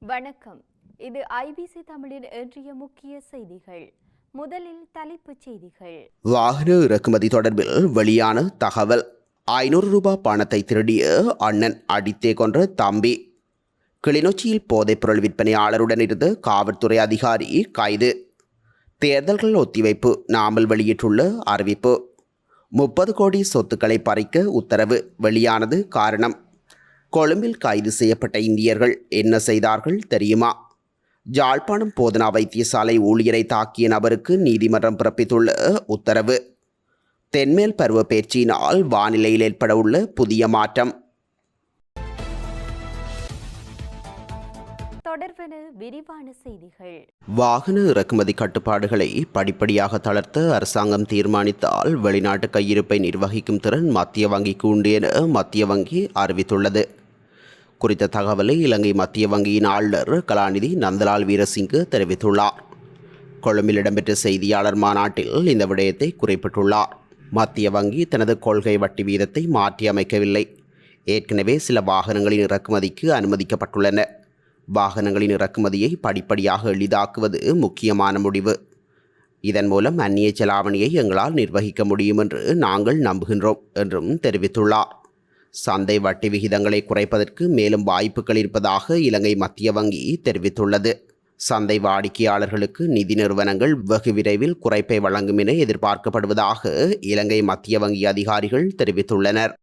வணக்கம். இது ஐபிசி தமிழின் இன்றைய முக்கிய செய்திகள். முதலில் தலைப்புச் செய்திகள். வாகன இறக்குமதி தொடர்பில் வெளியான தகவல். 500 ரூபாய் பணத்தை திருடிய அண்ணன் அடித்தே கொன்ற தம்பி. கிளிநொச்சியில் போதைப்பொருள் விற்பனையாளருடன் இருந்த காவல்துறை அதிகாரி கைது. தேர்தல்கள் ஒத்திவைப்பு நாமல் வெளியிட்டுள்ள அறிவிப்பு. 30 கோடி சொத்துக்களை பறிக்க உத்தரவு வெளியானது காரணம். கொழும்பில் கைது செய்யப்பட்ட இந்தியர்கள் என்ன செய்தார்கள் தெரியுமா? யாழ்ப்பாணம் போதனா வைத்தியசாலை ஊழியரை தாக்கிய நபருக்கு நீதிமன்றம் பிறப்பித்துள்ள உத்தரவு. தென்மேல் பருவ பேச்சினால் வானிலையில் ஏற்பட உள்ள புதிய மாற்றம். தொடர்பென விரிவான செய்திகள். வாகன இறக்குமதி கட்டுப்பாடுகளை படிப்படியாக தளர்த்த அரசாங்கம் தீர்மானித்தால் வெளிநாட்டு கையிருப்பை நிர்வகிக்கும் திறன் மத்திய வங்கிக்கு உண்டு என மத்திய வங்கி அறிவித்துள்ளது. குறித்த தகவலை இலங்கை மத்திய வங்கியின் ஆளுநர் கலாநிதி நந்தலால் வீரசிங்கு தெரிவித்துள்ளார். கொழும்பில் இடம்பெற்ற செய்தியாளர் மாநாட்டில் இந்த விடயத்தை குறிப்பிட்டுள்ளார். மத்திய வங்கி தனது கொள்கை வட்டி வீதத்தை மாற்றி அமைக்கவில்லை. ஏற்கனவே சில வாகனங்களின் இறக்குமதிக்கு அனுமதிக்கப்பட்டுள்ளன. வாகனங்களின் இறக்குமதியை படிப்படியாக எளிதாக்குவது முக்கியமான முடிவு. இதன் மூலம் அந்நிய செலாவணியை எங்களால் நிர்வகிக்க முடியும் என்று நாங்கள் நம்புகின்றோம் என்றும் தெரிவித்துள்ளார். சந்தை வட்டி விகிதங்களை குறைப்பதற்கு மேலும் வாய்ப்புகள் இருப்பதாக இலங்கை மத்திய வங்கி தெரிவித்துள்ளது. சந்தை வாடிக்கையாளர்களுக்கு நிதி நிறுவனங்கள் வெகு விரைவில் குறைப்பை வழங்கும் என எதிர்பார்க்கப்படுவதாக இலங்கை மத்திய வங்கி அதிகாரிகள் தெரிவித்துள்ளனர்.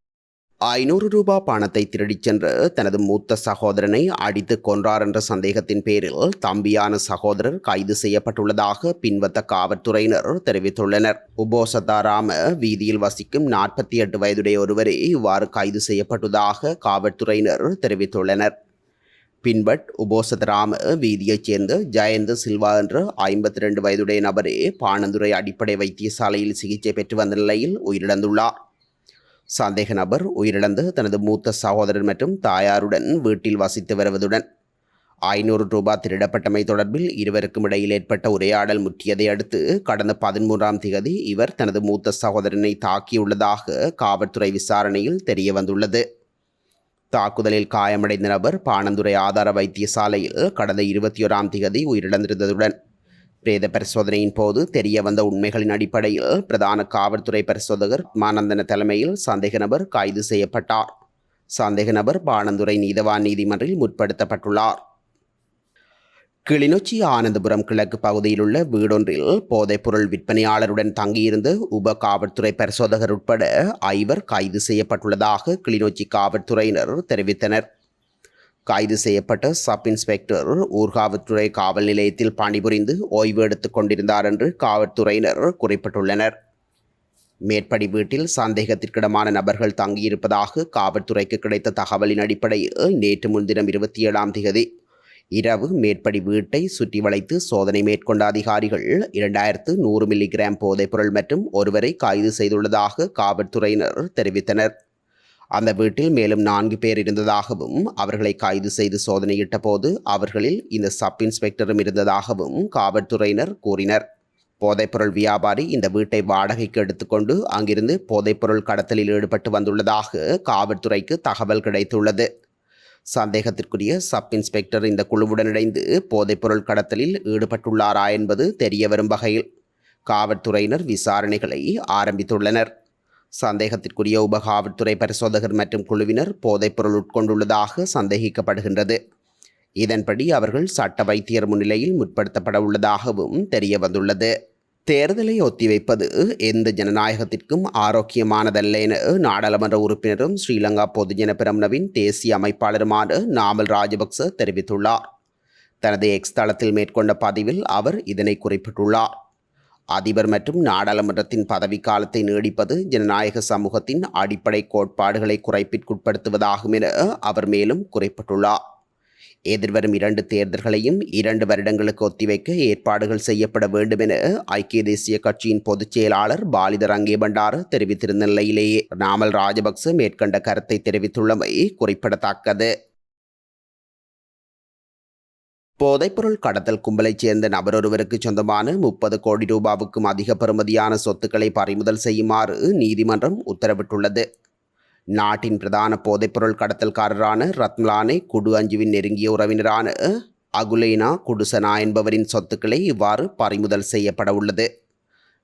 500 ரூபாய் பணத்தை திருடிச் சென்ற தனது மூத்த சகோதரனை அடித்து கொன்றார் என்ற சந்தேகத்தின் பேரில் தம்பியான சகோதரர் கைது செய்யப்பட்டுள்ளதாக பின்வந்த காவல்துறையினர் தெரிவித்துள்ளனர். உபோசதாராம வீதியில் வசிக்கும் 48 வயதுடைய ஒருவரே இவ்வாறு கைது செய்யப்பட்டதாக காவல்துறையினர் தெரிவித்துள்ளனர். பின்பட் உபோசதராம வீதியைச் சேர்ந்த ஜெயந்த சில்வா என்ற 52 வயதுடைய நபரே பாணந்துறை அடிப்படை வைத்தியசாலையில் சிகிச்சை பெற்று வந்த நிலையில் உயிரிழந்துள்ளார். சந்தேக நபர் உயிரிழந்து தனது மூத்த சகோதரர் மற்றும் தாயாருடன் வீட்டில் வசித்து வருவதுடன் 500 ரூபாய் திருடப்பட்டமை தொடர்பில் இருவருக்கும் இடையில் ஏற்பட்ட உரையாடல் முற்றியதை அடுத்து கடந்த 13ஆம் தேதி இவர் தனது மூத்த சகோதரனை தாக்கியுள்ளதாக காவல்துறை விசாரணையில் தெரிய வந்துள்ளது. தாக்குதலில் காயமடைந்த நபர் பாணந்துறை ஆதார வைத்தியசாலையில் கடந்த 21ஆம் தேதி உயிரிழந்திருந்ததுடன் பிரேத பரிசோதனையின் போது தெரிய வந்த உண்மைகளின் அடிப்படையில் பிரதான காவல்துறை பரிசோதகர் மானந்தன தலைமையில் சந்தேக நபர் கைது செய்யப்பட்டார். சந்தேக நபர் பாணந்துறை நீதவான் நீதிமன்றில் முற்படுத்தப்பட்டுள்ளார். கிளிநொச்சி ஆனந்தபுரம் கிழக்கு பகுதியில் உள்ள வீடொன்றில் போதைப்பொருள் விற்பனையாளருடன் தங்கியிருந்த உப காவல்துறை பரிசோதகர் உட்பட 5 கைது செய்யப்பட்டுள்ளதாக கிளிநொச்சி காவல்துறையினர் தெரிவித்தனர். கைது செய்யப்பட்ட சப் இன்ஸ்பெக்டர் ஊர்காவல்துறை காவல் நிலையத்தில் பணிபுரிந்து ஓய்வு எடுத்துக் கொண்டிருந்தார் என்று காவல்துறையினர் குறிப்பிட்டுள்ளனர். மேற்படி வீட்டில் சந்தேகத்திற்கிடமான நபர்கள் தங்கியிருப்பதாக காவல்துறைக்கு கிடைத்த தகவலின் அடிப்படையில் நேற்று முன்தினம் 27ஆம் தேதி இரவு மேற்படி வீட்டை சுற்றி வளைத்து சோதனை மேற்கொண்ட அதிகாரிகள் 2100 மில்லிகிராம் போதைப்பொருள் மற்றும் ஒருவரை கைது செய்துள்ளதாக காவல்துறையினர் தெரிவித்தனர். அந்த வீட்டில் மேலும் 4 பேர் இருந்ததாகவும் அவர்களை கைது செய்து சோதனையிட்ட போது அவர்களில் இந்த சப் இன்ஸ்பெக்டரும் இருந்ததாகவும் காவல்துறையினர் கூறினர். போதைப்பொருள் வியாபாரி இந்த வீட்டை வாடகைக்கு எடுத்துக்கொண்டு அங்கிருந்து போதைப்பொருள் கடத்தலில் ஈடுபட்டு வந்துள்ளதாக காவல்துறைக்கு தகவல் கிடைத்துள்ளது. சந்தேகத்திற்குரிய சப் இன்ஸ்பெக்டர் இந்த குழுவுடன் இணைந்து போதைப்பொருள் கடத்தலில் ஈடுபட்டுள்ளாரா என்பது தெரிய வரும் வகையில் காவல்துறையினர் விசாரணைகளை ஆரம்பித்துள்ளனர். சந்தேகத்திற்குரிய உபகாவல்துறை பரிசோதகர் மற்றும் குழுவினர் போதைப்பொருள் உட்கொண்டுள்ளதாக சந்தேகிக்கப்படுகின்றது. இதன்படி அவர்கள் சட்ட வைத்தியர் முன்னிலையில் முற்படுத்தப்பட உள்ளதாகவும் தெரிய வந்துள்ளது. தேர்தலை ஒத்திவைப்பது எந்த ஜனநாயகத்திற்கும் ஆரோக்கியமானதல்ல என நாடாளுமன்ற உறுப்பினரும் ஸ்ரீலங்கா பொதுஜன பெரமுனவின் தேசிய அமைப்பாளருமான நாமல் ராஜபக்ச தெரிவித்துள்ளார். தனது எக்ஸ் தளத்தில் மேற்கொண்ட பதிவில் அவர் இதனை குறிப்பிட்டுள்ளார். அதிபர் மற்றும் நாடாளுமன்றத்தின் பதவிக்காலத்தை நீடிப்பது ஜனநாயக சமூகத்தின் அடிப்படை கோட்பாடுகளை குறைப்பிற்குட்படுத்துவதாகும் என அவர் மேலும் குறிப்பிட்டுள்ளார். எதிர்வரும் 2 தேர்தல்களையும் 2 வருடங்களுக்கு ஒத்திவைக்க ஏற்பாடுகள் செய்யப்பட வேண்டும் என ஐக்கிய தேசிய கட்சியின் பொதுச் செயலாளர் பாலித ரங்கேபண்டார தெரிவித்திருந்த நிலையிலேயே நாமல் ராஜபக்ச மேற்கண்ட கருத்தை தெரிவித்துள்ளமை குறிப்பிடத்தக்கது. போதைப்பொருள் கடத்தல் கும்பலைச் சேர்ந்த நபரொருவருக்கு சொந்தமான 30 கோடி ரூபாவுக்கும் அதிக பெறுமதியான சொத்துக்களை பறிமுதல் செய்யுமாறு நீதிமன்றம் உத்தரவிட்டுள்ளது. நாட்டின் பிரதான போதைப்பொருள் கடத்தல்காரரான ரத்மலானை குடு அஞ்சுவின் நெருங்கிய உறவினரான அகுலேனா குடுசனா என்பவரின் சொத்துக்களை இவ்வாறு பறிமுதல் செய்யப்பட உள்ளது.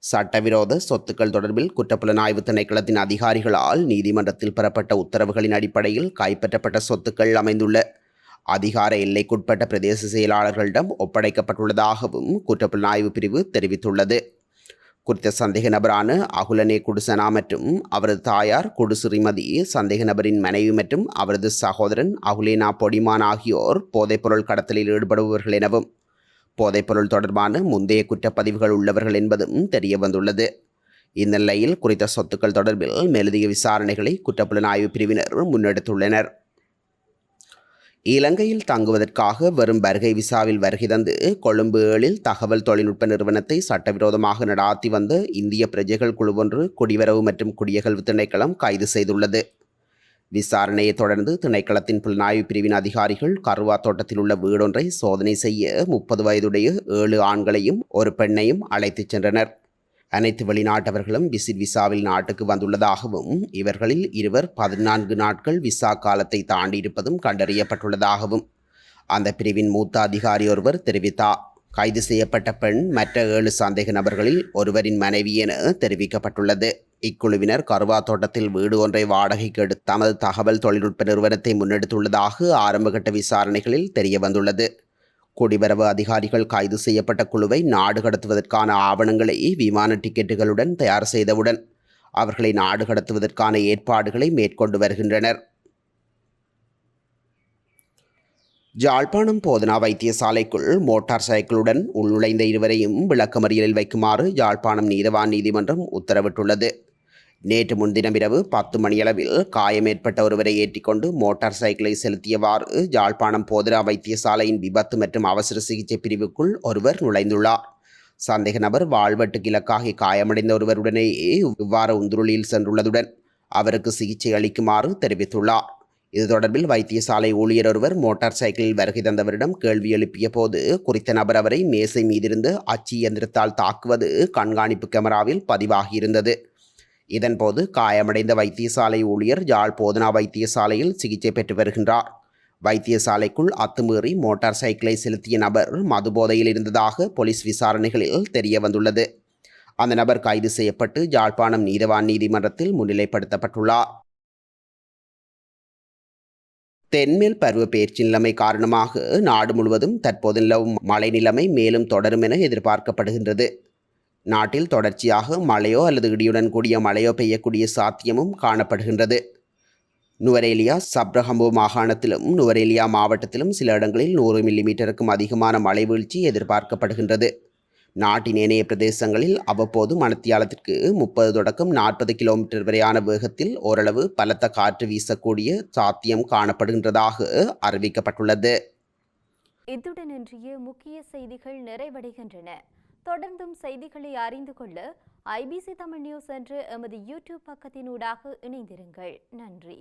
சட்டவிரோத சொத்துக்கள் தொடர்பில் குற்றப்புலனாய்வு திணைக்களத்தின் அதிகாரிகளால் நீதிமன்றத்தில் பெறப்பட்ட உத்தரவுகளின் அடிப்படையில் கைப்பற்றப்பட்ட சொத்துக்கள் அமைந்துள்ள அதிகார எல்லைக்குட்பட்ட பிரதேச செயலாளர்களிடம் ஒப்படைக்கப்பட்டுள்ளதாகவும் குற்றப்புலனாய்வு பிரிவு தெரிவித்துள்ளது. குறித்த சந்தேக நபரான அகுலனே குடுசனா மற்றும் அவரது தாயார் குடுசிறிமதி, சந்தேக நபரின் மனைவி மற்றும் அவரது சகோதரன் அகுலேனா பொடிமான் ஆகியோர் போதைப்பொருள் கடத்தலில் ஈடுபடுபவர்கள் எனவும் போதைப்பொருள் தொடர்பான முந்தைய குற்றப்பதிவுகள் உள்ளவர்கள் என்பதும் தெரிய வந்துள்ளது. இந்நிலையில் குறித்த சொத்துக்கள் தொடர்பில் மேலதிக விசாரணைகளை குற்றப்புலனாய்வு பிரிவினர் முன்னெடுத்துள்ளனர். இலங்கையில் தங்குவதற்காக வெறும் வருகை விசாவில் வருகை தந்து கொழும்பு 7 தகவல் தொழில்நுட்ப நிறுவனத்தை சட்டவிரோதமாக நடாத்தி வந்த இந்திய பிரஜைகள் குழுவொன்று குடிவரவு மற்றும் குடியகல்வு திணைக்களம் கைது செய்துள்ளது. விசாரணையை தொடர்ந்து திணைக்களத்தின் புலனாய்வு பிரிவின் அதிகாரிகள் கருவா தோட்டத்தில் உள்ள வீடொன்றை சோதனை செய்ய 30 வயதுடைய 7 ஆண்களையும் ஒரு பெண்ணையும் அழைத்துச் சென்றனர். அனைத்து வெளிநாட்டவர்களும் விசிட் விசாவில் நாட்டுக்கு வந்துள்ளதாகவும் இவர்களில் இருவர் 14 நாட்கள் விசா காலத்தை தாண்டியிருப்பதும் கண்டறியப்பட்டுள்ளதாகவும் அந்த பிரிவின் மூத்த அதிகாரி ஒருவர் தெரிவித்தார். கைது செய்யப்பட்ட பெண் மற்ற 7 சந்தேக நபர்களில் ஒருவரின் மனைவி என தெரிவிக்கப்பட்டுள்ளது. இக்குழுவினர் கருவா தோட்டத்தில் வீடு ஒன்றை வாடகைக்கு எடுத்து தமது தகவல் தொழில்நுட்ப நிறுவனத்தை முன்னெடுத்துள்ளதாக ஆரம்பகட்ட விசாரணைகளில் தெரிய வந்துள்ளது. குடிவரவு அதிகாரிகள் கைது செய்யப்பட்ட குழுவை நாடு கடத்துவதற்கான ஆவணங்களை விமான டிக்கெட்டுகளுடன் தயார் செய்தவுடன் அவர்களை நாடு கடத்துவதற்கான ஏற்பாடுகளை மேற்கொண்டு வருகின்றனர். யாழ்ப்பாணம் போதனா வைத்தியசாலைக்குள் மோட்டார் சைக்கிளுடன் உள்நுழைந்த இருவரையும் விளக்கமறியலில் வைக்குமாறு யாழ்ப்பாணம் நீதவான் நீதிமன்றம் உத்தரவிட்டுள்ளது. நேற்று முன்தினம் இரவு 10 மணியளவில் காயம் ஏற்பட்ட ஒருவரை ஏற்றிக்கொண்டு மோட்டார் சைக்கிளை செலுத்தியவாறு யாழ்ப்பாணம் போதனா வைத்தியசாலையின் விபத்து மற்றும் அவசர சிகிச்சை பிரிவுக்குள் ஒருவர் நுழைந்துள்ளார். சந்தேக நபர் வாழ்வெட்டுக்கு இலக்காகி காயமடைந்த ஒருவருடனேயே இவ்வாறு உந்துருளியில் சென்றுள்ளதுடன் அவருக்கு சிகிச்சை அளிக்குமாறு தெரிவித்துள்ளார். இது தொடர்பில் வைத்தியசாலை ஊழியர் ஒருவர் மோட்டார் சைக்கிளில் வருகை தந்தவரிடம் கேள்வி எழுப்பிய போது குறித்த நபர் அவரை மேசை மீதிருந்து அச்சு இயந்திரத்தால் தாக்குவது கண்காணிப்பு கேமராவில் பதிவாகியிருந்தது. இதன்போது காயமடைந்த வைத்தியசாலை ஊழியர் யாழ் போதனா வைத்தியசாலையில் சிகிச்சை பெற்று வருகின்றார். வைத்தியசாலைக்குள் அத்துமீறி மோட்டார் சைக்கிளை செலுத்திய நபர் மதுபோதையில் இருந்ததாக போலீஸ் விசாரணைகளில் தெரிய வந்துள்ளது. அந்த நபர் கைது செய்யப்பட்டு யாழ்ப்பாணம் நீதவான் நீதிமன்றத்தில் முன்னிலைப்படுத்தப்பட்டுள்ளார். தென்மேல் பருவப்பெயர்ச்சி நிலைமை காரணமாக நாடு முழுவதும் தற்போது நிலவும் மழை நிலைமை மேலும் தொடரும் என எதிர்பார்க்கப்படுகின்றது. நாட்டில் தொடர்ச்சியாக மழையோ அல்லது இடியுடன் கூடிய மழையோ பெய்யக்கூடிய சாத்தியமும் காணப்படுகின்றது. நுவரேலியா சப்ரஹம்பு மாகாணத்திலும் நுவரேலியா மாவட்டத்திலும் சில இடங்களில் 100 மில்லிமீட்டருக்கும் அதிகமான மழை வீழ்ச்சி எதிர்பார்க்கப்படுகின்றது. நாட்டின் ஏனைய பிரதேசங்களில் அவ்வப்போது மணித்தியாலத்திற்கு 30 தொடக்கம் 40 கிலோமீட்டர் வரையான வேகத்தில் ஓரளவு பலத்த காற்று வீசக்கூடிய சாத்தியம் காணப்படுகின்றதாக அறிவிக்கப்பட்டுள்ளது. இத்துடன் இன்றைய முக்கிய செய்திகள் நிறைவடைகின்றன. தொடர்ந்தும் செய்திகளை அறிந்து கொள்ள IBC தமிழ் நியூஸ் என்ற எமது யூடியூப் பக்கத்தினூடாக இணைந்திருங்கள். நன்றி.